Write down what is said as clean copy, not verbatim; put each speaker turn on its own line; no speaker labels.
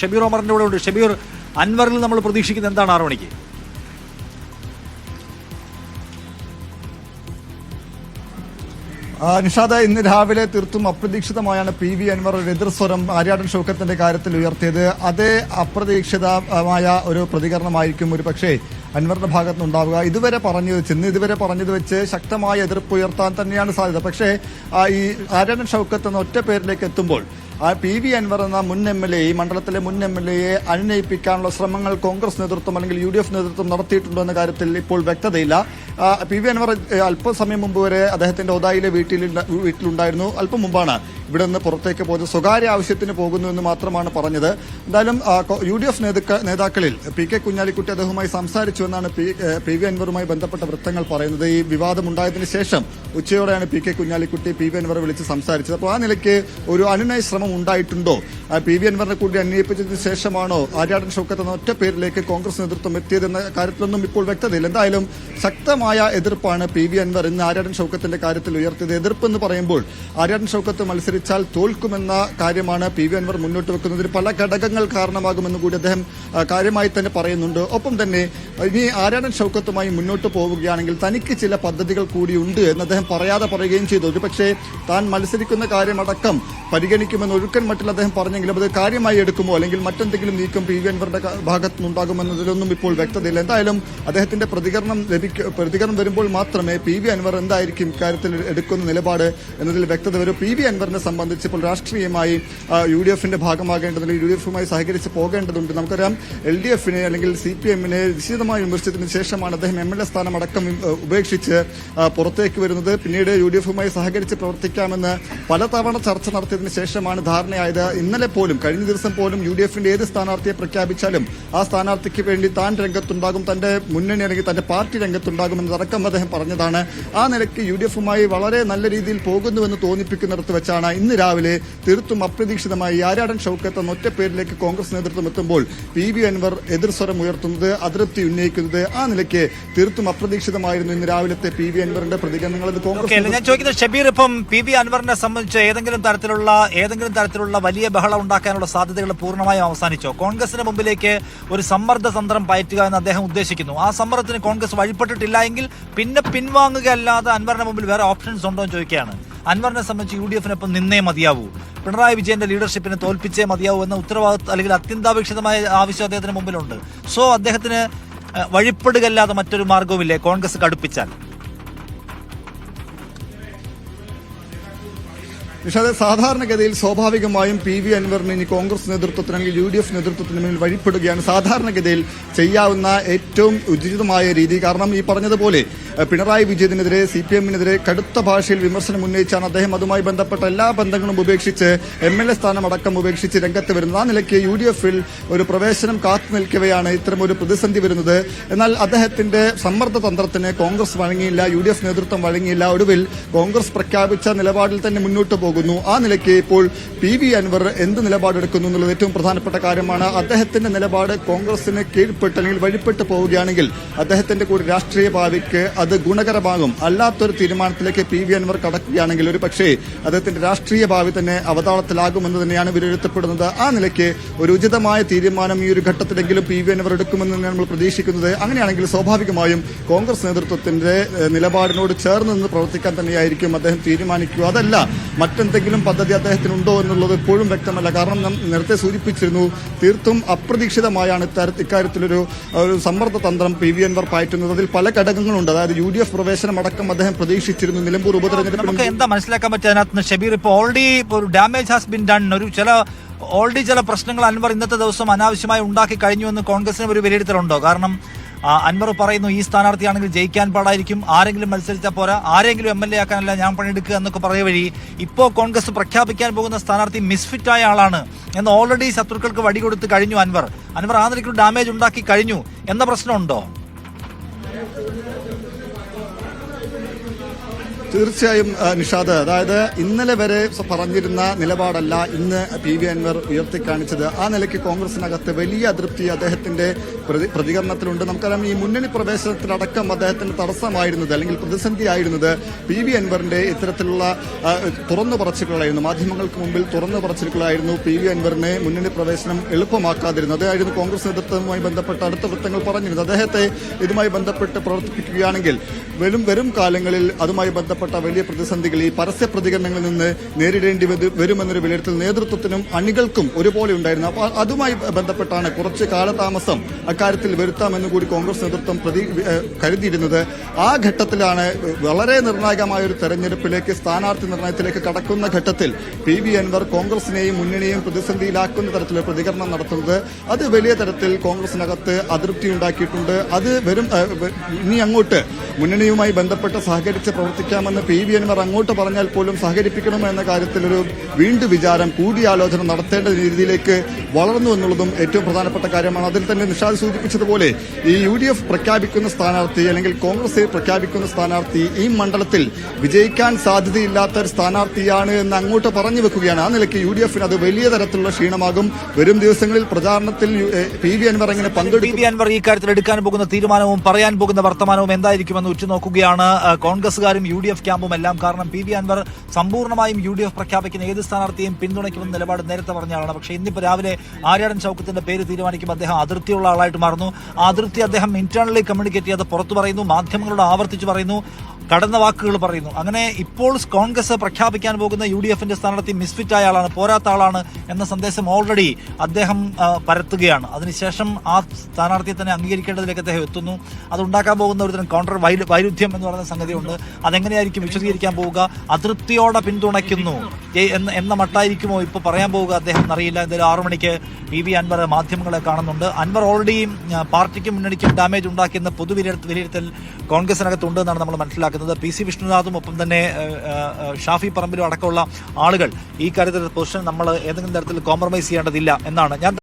ഷബീർ ഒമറിന്റെ കൂടെ ഉണ്ട്. ഷബീർ, അൻവറിൽ നമ്മൾ പ്രതീക്ഷിക്കുന്നത് എന്താണ് 6 മണിക്ക്?
നിഷാദ, ഇന്ന് രാവിലെ തീർത്തും അപ്രതീക്ഷിതമായാണ് PV അൻവർ ഒരു എതിർസ്വരം ആര്യാടൻ ഷൗക്കത്തിന്റെ കാര്യത്തിൽ ഉയർത്തിയത്. അതേ അപ്രതീക്ഷിതമായ ഒരു പ്രതികരണമായിരിക്കും ഒരു പക്ഷേ അൻവറിന്റെ ഭാഗത്തുനിന്നുണ്ടാവുക. ഇതുവരെ പറഞ്ഞത് വെച്ച് ശക്തമായ എതിർപ്പ് ഉയർത്താൻ തന്നെയാണ് സാധ്യത. പക്ഷേ ഈ ആര്യാടൻ ഷൗക്കത്ത് എന്ന ഒറ്റ പേരിലേക്ക് എത്തുമ്പോൾ PV അൻവർ എന്ന മുൻ MLA, ഈ മണ്ഡലത്തിലെ മുൻ MLAയെ അനുനയിപ്പിക്കാനുള്ള ശ്രമങ്ങൾ കോൺഗ്രസ് നേതൃത്വം അല്ലെങ്കിൽ UDF നേതൃത്വം നടത്തിയിട്ടുണ്ടോ എന്ന കാര്യത്തിൽ ഇപ്പോൾ വ്യക്തതയില്ല. PV അൻവർ അല്പസമയം മുമ്പ് വരെ അദ്ദേഹത്തിന്റെ ഒതായിലെ വീട്ടിലുണ്ടായിരുന്നു. അല്പം മുമ്പാണ് ഇവിടെ നിന്ന് പുറത്തേക്ക് പോയത്. സ്വകാര്യ ആവശ്യത്തിന് പോകുന്നു എന്ന് മാത്രമാണ് പറഞ്ഞത്. എന്തായാലും UDF നേതാക്കളിൽ PK കുഞ്ഞാലിക്കുട്ടി അദ്ദേഹവുമായി സംസാരിച്ചു എന്നാണ് PV അൻവറുമായി ബന്ധപ്പെട്ട വൃത്തങ്ങൾ പറയുന്നത്. ഈ വിവാദമുണ്ടായതിനു ശേഷം ഉച്ചയോടെയാണ് PK കുഞ്ഞാലിക്കുട്ടി PV അൻവറെ വിളിച്ച് സംസാരിച്ചത്. അപ്പോൾ ആ നിലയ്ക്ക് ഒരു അനുനയ ശ്രമം ഉണ്ടായിട്ടുണ്ടോ? PV അൻവറിനെ കൂടി അന്വേഷിച്ചതിന് ശേഷമാണോ ആര്യാടൻ ഷൗക്കത്ത് എന്ന ഒറ്റ പേരിലേക്ക് കോൺഗ്രസ് നേതൃത്വം എത്തിയതെന്ന കാര്യത്തിലൊന്നും ഇപ്പോൾ വ്യക്തതയില്ല. എന്തായാലും ശക്തമായ എതിർപ്പാണ് PV അൻവർ ഇന്ന് ആര്യാടൻ ഷൗക്കത്തിന്റെ കാര്യത്തിൽ ഉയർത്തിയത്. എതിർപ്പ് എന്ന് പറയുമ്പോൾ ആര്യാടൻ ഷൗക്കത്ത് മത്സരിച്ചാൽ തോൽക്കുമെന്ന കാര്യമാണ് PV അൻവർ മുന്നോട്ട് വെക്കുന്നതിന് പല ഘടകങ്ങൾ കാരണമാകുമെന്ന് കൂടി അദ്ദേഹം കാര്യമായി തന്നെ പറയുന്നുണ്ട്. ഒപ്പം തന്നെ ഇനി ആര്യാടൻ ഷൗക്കത്തുമായി മുന്നോട്ട് പോവുകയാണെങ്കിൽ തനിക്ക് ചില പദ്ധതികൾ കൂടിയുണ്ട് എന്ന് അദ്ദേഹം പറയാതെ പറയുകയും ചെയ്തു. ഒരു പക്ഷേ താൻ മത്സരിക്കുന്ന കാര്യമടക്കം പരിഗണിക്കുമെന്ന് ഒഴുക്കൻ മട്ടിൽ അദ്ദേഹം പറഞ്ഞെങ്കിലും അത് കാര്യമായി എടുക്കുമോ അല്ലെങ്കിൽ മറ്റെന്തെങ്കിലും നീക്കം PV അൻവറിന്റെ ഭാഗത്തുനിന്നുണ്ടാകുമെന്നതിലൊന്നും ഇപ്പോൾ വ്യക്തതയില്ല. എന്തായാലും അദ്ദേഹത്തിന്റെ പ്രതികരണം വരുമ്പോൾ മാത്രമേ PV അൻവർ എന്തായിരിക്കും ഇക്കാര്യത്തിൽ എടുക്കുന്ന നിലപാട് എന്നതിൽ വ്യക്തത വരും. PV അൻവറിനെ സംബന്ധിച്ച് ഇപ്പോൾ രാഷ്ട്രീയമായി UDFന്റെ ഭാഗമാകേണ്ടതില്ല, UDFുമായി സഹകരിച്ച് പോകേണ്ടതുണ്ട്. നമുക്കറിയാം LDFനെ അല്ലെങ്കിൽ CPMനെ നിശ്ചിതമായി വിമർശിച്ചതിന് ശേഷമാണ് അദ്ദേഹം MLA സ്ഥാനം അടക്കം ഉപേക്ഷിച്ച് പുറത്തേക്ക് വരുന്നത്. പിന്നീട് UDFുമായി സഹകരിച്ച് പ്രവർത്തിക്കാമെന്ന് പലതവണ ചർച്ച നടത്തിയതിനു ശേഷമാണ് ധാരണയായത്. ഇന്നലെ പോലും കഴിഞ്ഞ ദിവസം പോലും UDFന്റെ ഏത് സ്ഥാനാർത്ഥിയെ പ്രഖ്യാപിച്ചാലും ആ സ്ഥാനാർത്ഥിക്ക് വേണ്ടി താൻ രംഗത്തുണ്ടാകും, തന്റെ മുന്നണി അല്ലെങ്കിൽ തന്റെ പാർട്ടി രംഗത്തുണ്ടാകുമെന്നതടക്കം അദ്ദേഹം പറഞ്ഞതാണ്. ആ നിലയ്ക്ക് UDFുമായി വളരെ നല്ല രീതിയിൽ പോകുന്നുവെന്ന് തോന്നിപ്പിക്കുന്നിടത്ത് വെച്ചാണ് ഇന്ന് രാവിലെ തീർത്തും അപ്രതീക്ഷിതമായി ആര്യാടൻ ഷൗക്കത്ത് എന്ന ഒറ്റ പേരിലേക്ക് കോൺഗ്രസ് നേതൃത്വം എത്തുമ്പോൾ PV അൻവർ എതിർസ്വരം ഉയർത്തുന്നത്, അതൃപ്തി ഉന്നയിക്കുന്നത്. ആ നിലയ്ക്ക് തീർത്തും അപ്രതീക്ഷിതമായിരുന്നു ഇന്ന് രാവിലത്തെ PV അൻവറിന്റെ പ്രതികരണങ്ങൾ.
ഞാൻ ചോദിക്കുന്നത് ഷബീർ, ഇപ്പം PV അൻവറിനെ സംബന്ധിച്ച് ഏതെങ്കിലും തരത്തിലുള്ള വലിയ ബഹളം ഉണ്ടാക്കാനുള്ള സാധ്യതകൾ പൂർണ്ണമായും അവസാനിച്ചോ? കോൺഗ്രസിന് മുമ്പിലേക്ക് ഒരു സമ്മർദ്ദ തന്ത്രം പയറ്റുക എന്ന് അദ്ദേഹം ഉദ്ദേശിക്കുന്നു. ആ സമ്മർദ്ദത്തിന് കോൺഗ്രസ് വഴിപ്പെട്ടിട്ടില്ല എങ്കിൽ പിന്നെ പിൻവാങ്ങുകയല്ലാതെ അൻവറിന്റെ മുമ്പിൽ വേറെ ഓപ്ഷൻസ് ഉണ്ടോ എന്ന് ചോദിക്കുകയാണ്. അൻവറിനെ സംബന്ധിച്ച് UDFനൊപ്പം നിന്നേ മതിയാവൂ, പിണറായി വിജയന്റെ ലീഡർഷിപ്പിനെ തോൽപ്പിച്ചേ മതിയാവൂ എന്ന ഉത്തരവാദിത്വം അല്ലെങ്കിൽ അത്യന്താപേക്ഷിതമായ ആവശ്യം അദ്ദേഹത്തിന് മുമ്പിലുണ്ട്. സോ അദ്ദേഹത്തിന് വഴിപ്പെടുകയല്ലാതെ മറ്റൊരു മാർഗവുമില്ലേ കോൺഗ്രസ് കടുപ്പിച്ചാൽ?
നിഷാദ്, സാധാരണഗതിയിൽ സ്വാഭാവികമായും PV അൻവറിന് ഇനി കോൺഗ്രസ് നേതൃത്വത്തിന് അല്ലെങ്കിൽ UDF നേതൃത്വത്തിന് മുന്നിൽ വഴിപ്പെടുകയാണ് സാധാരണഗതിയിൽ ചെയ്യാവുന്ന ഏറ്റവും ഉചിതമായ രീതി. കാരണം ഈ പറഞ്ഞതുപോലെ പിണറായി വിജയനെതിരെ CPMനെതിരെ കടുത്ത ഭാഷയിൽ വിമർശനം ഉന്നയിച്ചാണ് അദ്ദേഹം അതുമായി ബന്ധപ്പെട്ട എല്ലാ ബന്ധങ്ങളും ഉപേക്ഷിച്ച് MLA സ്ഥാനം അടക്കം ഉപേക്ഷിച്ച് രംഗത്ത് വരുന്നത്. ആ നിലയ്ക്ക് UDFൽ ഒരു പ്രവേശനം കാത്തു നിൽക്കവെയാണ് ഇത്തരമൊരു പ്രതിസന്ധി വരുന്നത്. എന്നാൽ അദ്ദേഹത്തിന്റെ സമ്മർദ്ദ തന്ത്രത്തിന് കോൺഗ്രസ് വഴങ്ങിയില്ല, UDF നേതൃത്വം വഴങ്ങിയില്ല. ഒടുവിൽ കോൺഗ്രസ് പ്രഖ്യാപിച്ച നിലപാടിൽ തന്നെ മുന്നോട്ട് പോകുന്നു. ആ നിലയ്ക്ക് ഇപ്പോൾ PV അൻവർ എന്ത് നിലപാടെടുക്കുന്നു എന്നുള്ളത് ഏറ്റവും പ്രധാനപ്പെട്ട കാര്യമാണ്. അദ്ദേഹത്തിന്റെ നിലപാട് കോൺഗ്രസിന് കീഴ്പ്പെട്ട് അല്ലെങ്കിൽ വഴിപ്പെട്ട് പോവുകയാണെങ്കിൽ അദ്ദേഹത്തിന്റെ കൂടി രാഷ്ട്രീയ ഭാവിക്ക് അത് ഗുണകരമാകും. അല്ലാത്തൊരു തീരുമാനത്തിലേക്ക് PV അൻവർ കടക്കുകയാണെങ്കിൽ ഒരു പക്ഷേ അദ്ദേഹത്തിന്റെ രാഷ്ട്രീയ ഭാവി തന്നെ അവതാളത്തിലാകുമെന്ന് തന്നെയാണ് വിലയിരുത്തപ്പെടുന്നത്. ആ നിലയ്ക്ക് ഒരു ഉചിതമായ തീരുമാനം ഈ ഒരു ഘട്ടത്തിലെങ്കിലും PV അൻവർ എടുക്കുമെന്ന് തന്നെയാണ് നമ്മൾ പ്രതീക്ഷിക്കുന്നത്. അങ്ങനെയാണെങ്കിൽ സ്വാഭാവികമായും കോൺഗ്രസ് നേതൃത്വത്തിന്റെ നിലപാടിനോട് ചേർന്ന് നിന്ന് പ്രവർത്തിക്കാൻ തന്നെയായിരിക്കും അദ്ദേഹം തീരുമാനിക്കുക. അതല്ല മറ്റെന്തെങ്കിലും പദ്ധതി അദ്ദേഹത്തിനുണ്ടോ എന്നുള്ളത് ഇപ്പോഴും വ്യക്തമല്ല. കാരണം നാം നേരത്തെ സൂചിപ്പിച്ചിരുന്നു, തീർത്തും അപ്രതീക്ഷിതമായാണ് ഇക്കാര്യത്തിലൊരു സമ്മർദ്ദ തന്ത്രം PV അൻവർ പയറ്റുന്നത്. അതിൽ പല ഘടകങ്ങളുണ്ട്. അതായത് UDF പ്രവേശനം അടക്കം അദ്ദേഹം പ്രതീക്ഷിച്ചിരുന്നു. നിലമ്പൂർ ഉപതെരഞ്ഞെടുപ്പ് നമുക്ക്
എന്താ മനസ്സിലാക്കാൻ പറ്റുക അതിനകത്ത് ഷബീർ? ഇപ്പോൾ ഓൾറെഡി ഒരു ഡാമേജ് ഹാസ് ബിൻ ഡൺ, ചില പ്രശ്നങ്ങൾ അൻവർ ഇന്നത്തെ ദിവസം അനാവശ്യമായി ഉണ്ടാക്കി കഴിഞ്ഞു എന്ന് കോൺഗ്രസിന് ഒരു വിലയിരുത്തലുണ്ടോ? കാരണം അൻവർ പറയുന്നു ഈ സ്ഥാനാർത്ഥിയാണെങ്കിൽ ജയിക്കാൻ പാടായിരിക്കും, ആരെങ്കിലും മത്സരിച്ചാൽ പോരാ, ആരെങ്കിലും MLA ആക്കാനല്ല ഞാൻ പണിയെടുക്കുക എന്നൊക്കെ പറയ വഴി ഇപ്പോൾ കോൺഗ്രസ് പ്രഖ്യാപിക്കാൻ പോകുന്ന സ്ഥാനാർത്ഥി മിസ്ഫിറ്റായ ആളാണ് എന്ന് ഓൾറെഡി ശത്രുക്കൾക്ക് വടി കൊടുത്ത് കഴിഞ്ഞു അൻവർ ആ നിലയ്ക്ക് ഡാമേജ് ഉണ്ടാക്കി കഴിഞ്ഞു എന്ന പ്രശ്നമുണ്ടോ?
തീർച്ചയായും നിഷാദ്, അതായത് ഇന്നലെ വരെ പറഞ്ഞിരുന്ന നിലപാടല്ല ഇന്ന് PV അൻവർ ഉയർത്തിക്കാണിച്ചത്. ആ നിലയ്ക്ക് കോൺഗ്രസിനകത്ത് വലിയ അതൃപ്തി അദ്ദേഹത്തിന്റെ പ്രതികരണത്തിലുണ്ട്. നമുക്കറിയാം, ഈ മുന്നണി പ്രവേശനത്തിലടക്കം അദ്ദേഹത്തിന് തടസ്സമായിരുന്നത് അല്ലെങ്കിൽ പ്രതിസന്ധിയായിരുന്നത് PV അൻവറിന്റെ ഇത്തരത്തിലുള്ള തുറന്നു പറച്ചിലുകളായിരുന്നു. മാധ്യമങ്ങൾക്ക് മുമ്പിൽ തുറന്നു പറച്ചിലുകളായിരുന്നു PV അൻവറിനെ മുന്നണി പ്രവേശനം എളുപ്പമാക്കാതിരുന്നത്. അതായിരുന്നു കോൺഗ്രസ് നേതൃത്വവുമായി ബന്ധപ്പെട്ട അടുത്ത വൃത്തങ്ങൾ പറഞ്ഞിരുന്നത്. അദ്ദേഹത്തെ ഇതുമായി ബന്ധപ്പെട്ട് പ്രവർത്തിപ്പിക്കുകയാണെങ്കിൽ വരും കാലങ്ങളിൽ അതുമായി ബന്ധപ്പെട്ട വലിയ പ്രതിസന്ധികൾ ഈ പരസ്യ പ്രതികരണങ്ങളിൽ നിന്ന് നേരിടേണ്ടി വരുമെന്നൊരു വിലയിരുത്തൽ നേതൃത്വത്തിനും അണികൾക്കും ഒരുപോലെ ഉണ്ടായിരുന്നു. അപ്പോൾ അതുമായി ബന്ധപ്പെട്ടാണ് കുറച്ച് കാലതാമസം അക്കാര്യത്തിൽ വരുത്താമെന്ന് കൂടി കോൺഗ്രസ് നേതൃത്വം കരുതിയിരുന്നത്. ആ ഘട്ടത്തിലാണ് വളരെ നിർണായകമായ ഒരു തെരഞ്ഞെടുപ്പിലേക്ക്, സ്ഥാനാർത്ഥി നിർണയത്തിലേക്ക് കടക്കുന്ന ഘട്ടത്തിൽ PV അൻവർ കോൺഗ്രസിനെയും മുന്നണിയെയും പ്രതിസന്ധിയിലാക്കുന്ന തരത്തിലുള്ള പ്രതികരണം നടത്തുന്നത്. അത് വലിയ തരത്തിൽ കോൺഗ്രസിനകത്ത് അതൃപ്തി ഉണ്ടാക്കിയിട്ടുണ്ട്. അത് ഇനി അങ്ങോട്ട് മുന്നണിയുമായി ബന്ധപ്പെട്ട് സഹകരിച്ച് പ്രവർത്തിക്കാമെന്ന് PV അൻവർ അങ്ങോട്ട് പറഞ്ഞാൽ പോലും സഹകരിപ്പിക്കണം എന്ന കാര്യത്തിൽ ഒരു വീണ്ടും വിചാരം, കൂടിയാലോചന നടത്തേണ്ട രീതിയിലേക്ക് വളർന്നു എന്നുള്ളതും ഏറ്റവും പ്രധാനപ്പെട്ട കാര്യമാണ്. അതിൽ തന്നെ നിഷാദ് സൂചിപ്പിച്ചതുപോലെ ഈ UDF പ്രഖ്യാപിക്കുന്ന സ്ഥാനാർത്ഥി അല്ലെങ്കിൽ കോൺഗ്രസ് പ്രഖ്യാപിക്കുന്ന സ്ഥാനാർത്ഥി ഈ മണ്ഡലത്തിൽ വിജയിക്കാൻ സാധ്യതയില്ലാത്ത ഒരു സ്ഥാനാർത്ഥിയാണ് എന്ന് അങ്ങോട്ട് പറഞ്ഞു വെക്കുകയാണ്. ആ നിലയ്ക്ക് UDFന് അത് വലിയ തരത്തിലുള്ള ക്ഷീണമാകും. വരും ദിവസങ്ങളിൽ പ്രചാരണത്തിൽ PV അൻവർ എങ്ങനെ പങ്കെടുക്കും,
PV അൻവർ ഈ കാര്യത്തിൽ എടുക്കാൻ പോകുന്ന തീരുമാനവും പറയാൻ പോകുന്ന വർത്തമാനവും എന്തായിരിക്കുമെന്ന് ഉറ്റുനോക്കുകയാണ് കോൺഗ്രസുകാരും UDF ക്യാമ്പും എല്ലാം. കാരണം PV അൻവർ സമ്പൂർണ്ണമായും UDF പ്രഖ്യാപിക്കുന്ന ഏത് സ്ഥാനാർത്ഥിയെയും പിന്തുണയ്ക്കുമെന്ന നിലപാട് നേരത്തെ പറഞ്ഞ ആളാണ്. പക്ഷേ ഇന്നിപ്പോൾ രാവിലെ ആര്യാടൻ ഷൗക്കത്തിന്റെ പേര് തീരുമാനിക്കുമ്പോൾ അദ്ദേഹം അതിർത്തിയുള്ള ആളായിട്ട് മാറുന്നു. ആ അതിർത്തി അദ്ദേഹം ഇന്റേണലി കമ്മ്യൂണിക്കേറ്റ് ചെയ്ത് പുറത്തു പറയുന്നു, മാധ്യമങ്ങളോട് ആവർത്തിച്ച് പറയുന്നു, കടന്ന വാക്കുകൾ പറയുന്നു. അങ്ങനെ ഇപ്പോൾ കോൺഗ്രസ് പ്രഖ്യാപിക്കാൻ പോകുന്ന UDFന്റെ സ്ഥാനാർത്ഥി മിസ്ഫിറ്റ് ആയ ആളാണ്, പോരാത്ത ആളാണ് എന്ന സന്ദേശം ഓൾറെഡി അദ്ദേഹം പരത്തുകയാണ്. അതിനുശേഷം ആ സ്ഥാനാർത്ഥിയെ തന്നെ അംഗീകരിക്കേണ്ടതിലേക്ക് അദ്ദേഹം എത്തുന്നു. അതുണ്ടാക്കാൻ പോകുന്ന ഒരു തരം കൗണ്ടർ വൈരുദ്ധ്യം എന്ന് പറയുന്ന സംഗതിയുണ്ട്. അതെങ്ങനെയായിരിക്കും വിശദീകരിക്കാൻ പോവുക? അതൃപ്തിയോടെ പിന്തുണയ്ക്കുന്നു എന്ന മട്ടായിരിക്കുമോ ഇപ്പോൾ പറയാൻ പോവുക അദ്ദേഹം എന്നറിയില്ല. എന്തായാലും 6 മണിക്ക് PV അൻവർ മാധ്യമങ്ങളെ കാണുന്നുണ്ട്. അൻവർ ഓൾറെഡി പാർട്ടിക്കും മുന്നണിക്കും ഡാമേജ് ഉണ്ടാക്കിയെന്ന വിലയിരുത്തൽ കോൺഗ്രസിനകത്തുണ്ട് എന്നാണ് നമ്മൾ മനസ്സിലാക്കുന്നത്. PC വിഷ്ണുനാഥും ഒപ്പം തന്നെ ഷാഫി പറമ്പിലും അടക്കമുള്ള ആളുകൾ ഈ കാര്യത്തിൽ പൊസിഷൻ നമ്മൾ ഏതെങ്കിലും തരത്തിൽ കോംപ്രമൈസ് ചെയ്യേണ്ടതില്ല എന്നാണ് ഞാൻ